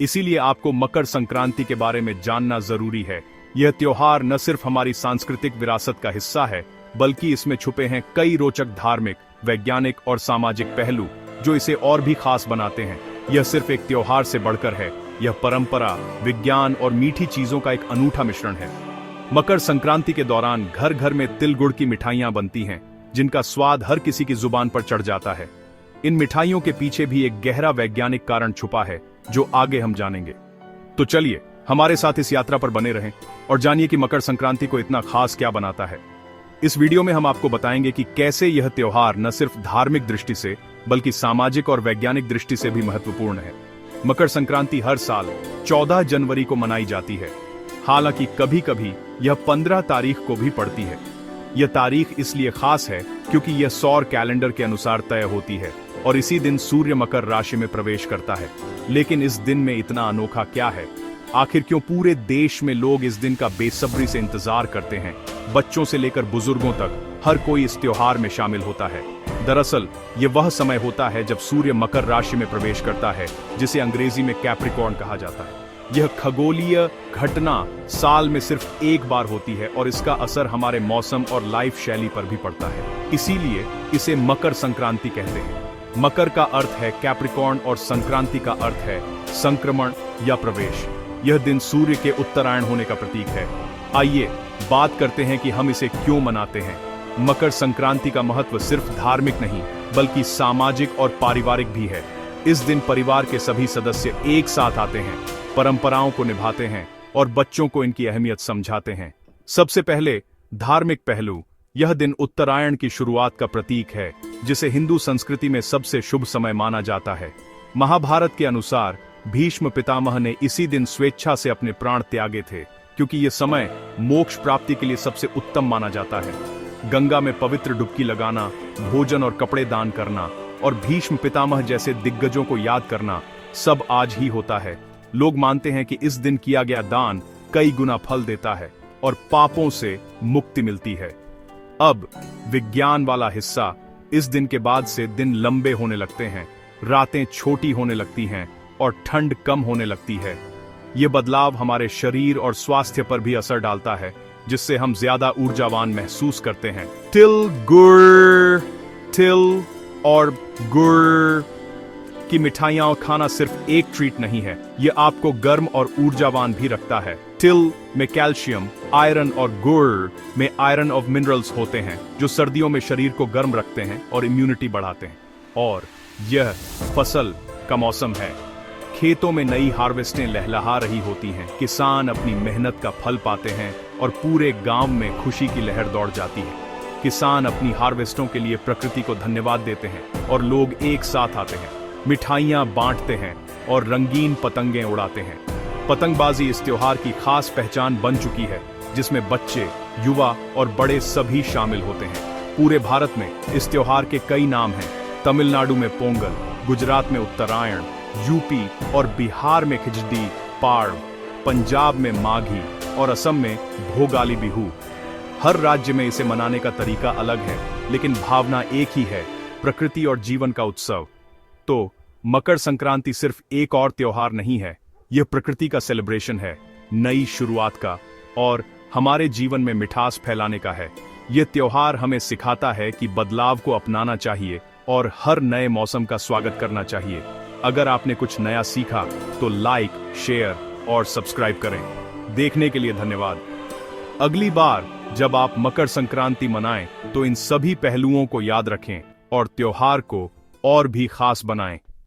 इसीलिए आपको मकर संक्रांति के बारे में जानना जरूरी है। यह त्योहार न सिर्फ हमारी सांस्कृतिक विरासत का हिस्सा है, बल्कि इसमें छुपे हैं कई रोचक धार्मिक, वैज्ञानिक और सामाजिक पहलू जो इसे और भी खास बनाते हैं। यह सिर्फ एक त्योहार से बढ़कर है, यह परंपरा, विज्ञान और मीठी चीजों का एक अनूठा मिश्रण है। मकर संक्रांति के दौरान घर घर में तिल गुड़ की मिठाइयां बनती हैं, जिनका स्वाद हर किसी की जुबान पर चढ़ जाता है। इन मिठाइयों के पीछे भी एक गहरा वैज्ञानिक कारण छुपा है, जो आगे हम जानेंगे। तो चलिए हमारे साथ इस यात्रा पर बने रहें और जानिए कि मकर संक्रांति को इतना खास क्या बनाता है। इस वीडियो में हम आपको बताएंगे कि कैसे यह त्योहार न सिर्फ धार्मिक दृष्टि से, बल्कि सामाजिक और वैज्ञानिक दृष्टि से भी महत्वपूर्ण है। मकर संक्रांति हर साल 14 जनवरी को मनाई जाती है। हालांकि कभी कभी यह 15 तारीख को भी पड़ती है। यह तारीख इसलिए खास है क्योंकि यह सौर कैलेंडर के अनुसार तय होती है और इसी दिन सूर्य मकर राशि में प्रवेश करता है। लेकिन इस दिन में इतना अनोखा क्या है? आखिर क्यों पूरे देश में लोग इस दिन का बेसब्री से इंतजार करते हैं? बच्चों से लेकर बुजुर्गों तक हर कोई इस त्योहार में शामिल होता है। दरअसल ये वह समय होता है जब सूर्य मकर राशि में प्रवेश करता है, जिसे अंग्रेजी में कैप्रिकॉर्न कहा जाता है। यह खगोलीय घटना साल में सिर्फ एक बार होती है और इसका असर हमारे मौसम और लाइफ शैली पर भी पड़ता है। इसीलिए इसे मकर संक्रांति कहते हैं। मकर का अर्थ है कैप्रिकॉर्न और संक्रांति का अर्थ है संक्रमण या प्रवेश। यह दिन सूर्य के उत्तरायण होने का प्रतीक है। आइए बात करते हैं कि हम इसे क्यों मनाते हैं। मकर संक्रांति का महत्व सिर्फ धार्मिक नहीं, बल्कि सामाजिक और पारिवारिक भी है। इस दिन परिवार के सभी सदस्य एक साथ आते हैं, परंपराओं को निभाते हैं और बच्चों को इनकी अहमियत समझाते हैं। सबसे पहले धार्मिक पहलू। यह दिन उत्तरायण की शुरुआत का प्रतीक है, जिसे हिंदू संस्कृति में सबसे शुभ समय माना जाता है। महाभारत के अनुसार भीष्म पितामह ने इसी दिन स्वेच्छा से अपने प्राण त्यागे थे, क्योंकि यह समय मोक्ष प्राप्ति के लिए सबसे उत्तम माना जाता है। गंगा में पवित्र डुबकी लगाना, भोजन और कपड़े दान करना और भीष्म पितामह जैसे दिग्गजों को याद करना सब आज ही होता है। लोग मानते हैं कि इस दिन किया गया दान कई गुना फल देता है और पापों से मुक्ति मिलती है। अब विज्ञान वाला हिस्सा। इस दिन के बाद से दिन लंबे होने लगते हैं, रातें छोटी होने लगती हैं और ठंड कम होने लगती है। ये बदलाव हमारे शरीर और स्वास्थ्य पर भी असर डालता है, जिससे हम ज्यादा ऊर्जावान महसूस करते हैं। तिल और गुड़ की मिठाइयां खाना सिर्फ एक ट्रीट नहीं है, ये आपको गर्म और ऊर्जावान भी रखता है। तिल में कैल्शियम, आयरन और गुड़ में आयरन ऑफ मिनरल्स होते हैं, जो सर्दियों में शरीर को गर्म रखते हैं और इम्यूनिटी बढ़ाते हैं। और यह फसल का मौसम है। खेतों में नई हार्वेस्टें लहलहा रही होती हैं, किसान अपनी मेहनत का फल पाते हैं और पूरे गांव में खुशी की लहर दौड़ जाती है। किसान अपनी हार्वेस्टों के लिए प्रकृति को धन्यवाद देते हैं और लोग एक साथ आते हैं, मिठाइयां बांटते हैं और रंगीन पतंगें उड़ाते हैं। पतंगबाजी इस त्योहार की खास पहचान बन चुकी है, जिसमें बच्चे, युवा और बड़े सभी शामिल होते हैं। पूरे भारत में इस त्योहार के कई नाम हैं। तमिलनाडु में पोंगल, गुजरात में उत्तरायण, यूपी और बिहार में खिचड़ी पाड़, पंजाब में माघी और असम में भोगाली बिहू। हर राज्य में इसे मनाने का तरीका अलग है, लेकिन भावना एक ही है, प्रकृति और जीवन का उत्सव। तो मकर संक्रांति सिर्फ एक और त्योहार नहीं है, यह प्रकृति का सेलिब्रेशन है, नई शुरुआत का और हमारे जीवन में मिठास फैलाने का है। यह त्योहार हमें सिखाता है कि बदलाव को अपनाना चाहिए और हर नए मौसम का स्वागत करना चाहिए। अगर आपने कुछ नया सीखा तो लाइक, शेयर और सब्सक्राइब करें। देखने के लिए धन्यवाद। अगली बार जब आप मकर संक्रांति मनाएं तो इन सभी पहलुओं को याद रखें और त्योहार को और भी खास बनाएं।